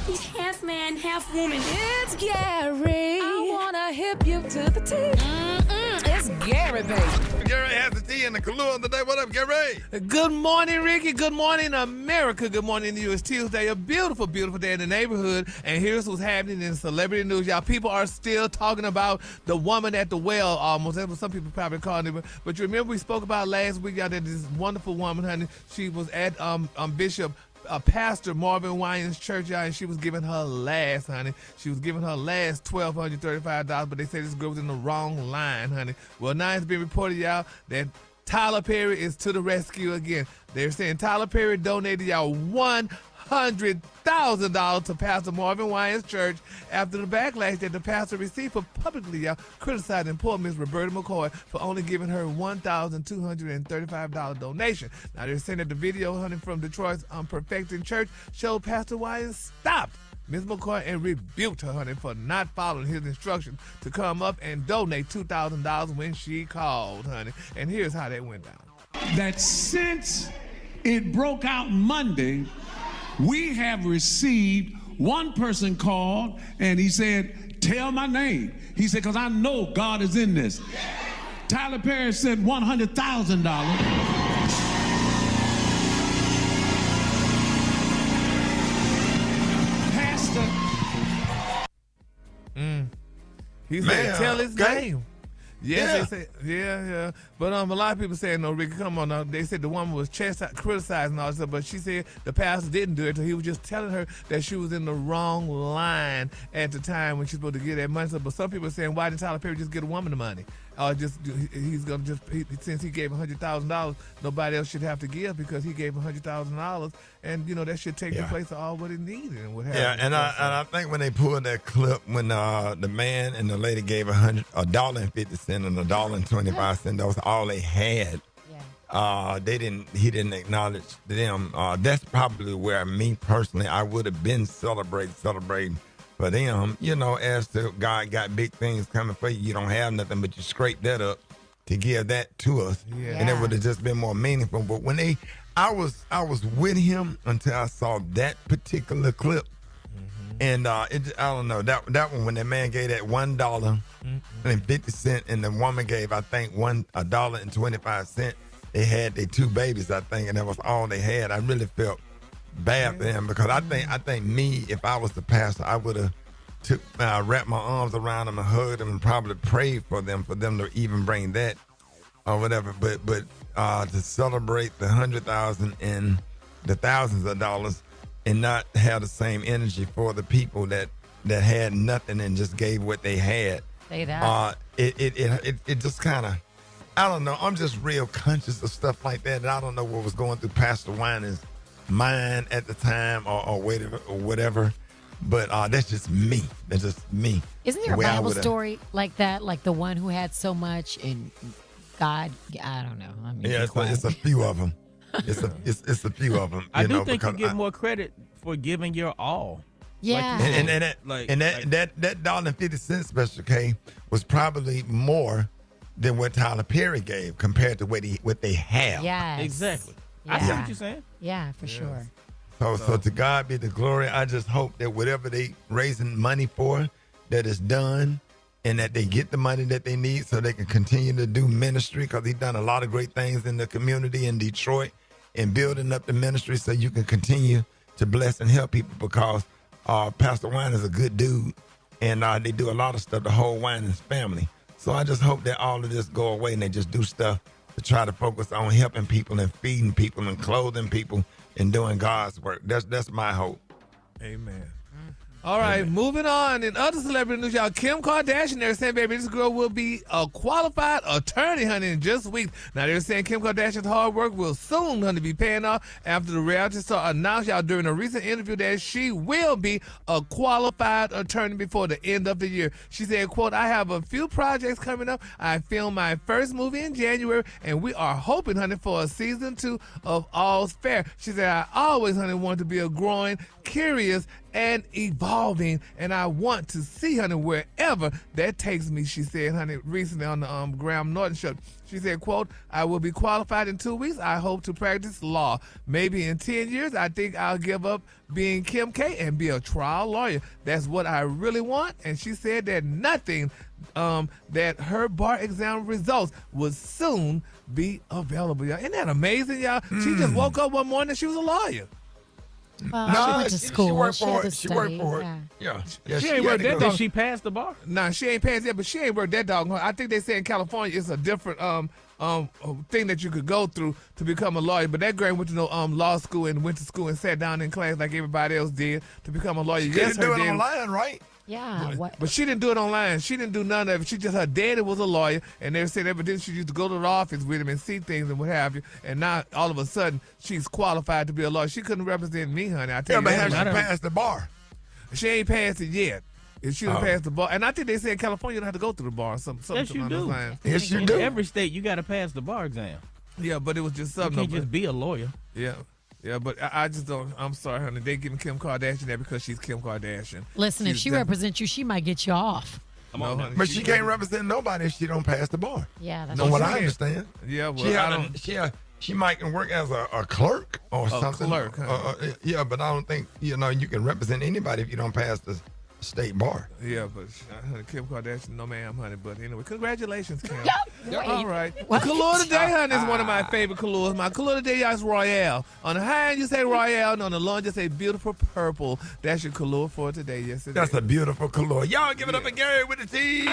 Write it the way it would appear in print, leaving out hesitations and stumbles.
He's half man, half woman. It's Gary. I wanna hip you to the T. It's Gary, baby. Gary has the tea and the Kahlua today. What up, Gary? Good morning, Ricky. Good morning, America. Good morning to you. It's Tuesday, a beautiful, beautiful day in the neighborhood. And here's what's happening in celebrity news. Y'all, people are still talking about the woman at the well almost. That's what some people probably calling it. But you remember we spoke about last week, y'all, that this wonderful woman, honey, she was at Bishop Pastor Marvin Winans' church, y'all, and she was giving her last, honey. She was giving her last $1,235, but they said this girl was in the wrong line, honey. Well, now it's been reported, y'all, that Tyler Perry is to the rescue again. They're saying Tyler Perry donated y'all $100,000 to Pastor Marvin Winans' church after the backlash that the pastor received for publicly, y'all, criticizing poor Miss Roberta McCoy for only giving her $1,235 donation. Now, they're saying that the video, honey, from Detroit's Perfecting Church showed Pastor Winans stopped Miss McCoy and rebuked her, honey, for not following his instructions to come up and donate $2,000 when she called, honey. And here's how that went down. That since it broke out Monday, we have received one person called and he said, tell my name. He said, because I know God is in this. Tyler Perry said $100,000. He said, tell his name. Yes, they said, yeah. But a lot of people saying, no, Ricky, come on now. They said the woman was criticizing all this stuff, but she said the pastor didn't do it. So he was just telling her that she was in the wrong line at the time when she's supposed to get that money. But some people are saying, why did Tyler Perry just get a woman the money? Or since he gave $100,000, nobody else should have to give because he gave $100,000, and that should take the place of all what it needed and what happened. Yeah, and I think when they pulled that clip when the man and the lady gave $1.50 and $1.25, that was all they had. He didn't acknowledge them. That's probably where me personally, I would have been celebrating for them, as the God got big things coming for you. You don't have nothing, but you scrape that up to give that to us, and it would have just been more meaningful. But when I was with him until I saw that particular clip, and I don't know that one when that man gave that $1.50 and the woman gave I think $1.25. They had their two babies, I think, and that was all they had. I really felt bad for him because I think me, if I was the pastor, I would have wrapped my arms around them and hugged them and probably prayed for them to even bring that or whatever. But to celebrate the 100,000 and the thousands of dollars and not have the same energy for the people that had nothing and just gave what they had. Say that. It just kind of, I don't know. I'm just real conscious of stuff like that, and I don't know what was going through Pastor Winans' mind at the time or whatever, but that's just me. Isn't there a Bible story like that, like the one who had so much and God? I don't know. It's a few of them. It's a few of them. I do think you get more credit for giving your all. Yeah, that $1.50 special K was probably more than what Tyler Perry gave compared to what they have. Yeah, exactly. Yeah. I see what you're saying. Yeah, for sure. So to God be the glory. I just hope that whatever they raising money for, that is done, and that they get the money that they need so they can continue to do ministry, because he's done a lot of great things in the community in Detroit and building up the ministry so you can continue to bless and help people, because Pastor Winans is a good dude, and they do a lot of stuff, the whole Winans family. So I just hope that all of this go away and they just do stuff to try to focus on helping people and feeding people and clothing people and doing God's work. That's my hope. Amen. All right, moving on. In other celebrity news, y'all, Kim Kardashian, they're saying, baby, this girl will be a qualified attorney, honey, in just weeks. Now, they're saying Kim Kardashian's hard work will soon, honey, be paying off after the reality star announced, y'all, during a recent interview that she will be a qualified attorney before the end of the year. She said, quote, I have a few projects coming up. I filmed my first movie in January, and we are hoping, honey, for a season 2 of All's Fair. She said, I always, honey, wanted to be a growing, curious, and evolving, and I want to see, honey, wherever that takes me, she said, honey, recently on the Graham Norton show. She said, quote, I will be qualified in 2 weeks. I hope to practice law. Maybe in 10 years, I think I'll give up being Kim K and be a trial lawyer. That's what I really want. And she said that nothing, that her bar exam results would soon be available. Y'all. Isn't that amazing, y'all? She just woke up one morning and she was a lawyer. Well, she went to school. She worked for had it. to She worked study. for it. Yeah. Yeah. She ain't worked that Did she pass the bar? Nah, she ain't passed yet, but she ain't worked that dog. I think they say in California it's a different thing that you could go through to become a lawyer. But that girl went to no law school and went to school and sat down in class like everybody else did to become a lawyer. She Yes, couldn't do her it dad- online, right? Yeah. What? But she didn't do it online. She didn't do none of it. She just, her daddy was a lawyer, and they said evidently she used to go to the office with him and see things and what have you. And now all of a sudden she's qualified to be a lawyer. She couldn't represent me, honey. I tell Yeah, you but that. have she passed the bar? She ain't passed it yet. If she done passed the bar, and I think they said in California you don't have to go through the bar or something. Yes, you along do. those lines. Yes, you In do. every state, you got to pass the bar exam. Yeah, but it was just You something. can't just be a lawyer. Yeah. Yeah, but I just don't. I'm sorry, honey. They giving Kim Kardashian that because she's Kim Kardashian. Listen, if She's she represents you, she might get you off. No, honey, But she can't represent nobody if she don't pass the bar. Yeah, that's From what she I can't. understand. Yeah, well, She might can work as a clerk or something. clerk, huh? Yeah, but I don't think you can represent anybody if you don't pass the state bar. Yeah, but honey, Kim Kardashian, no ma'am, honey. But anyway, congratulations, Kim. Wait. All right. What? Kalua today, honey, is one of my favorite Kaluas. My Kalua today, y'all, is Royale. On the high end, you say Royale, and on the low end, you say beautiful purple. That's your Kalua for today. Yes, it That's is. a beautiful color. Y'all give it up for Gary with the T.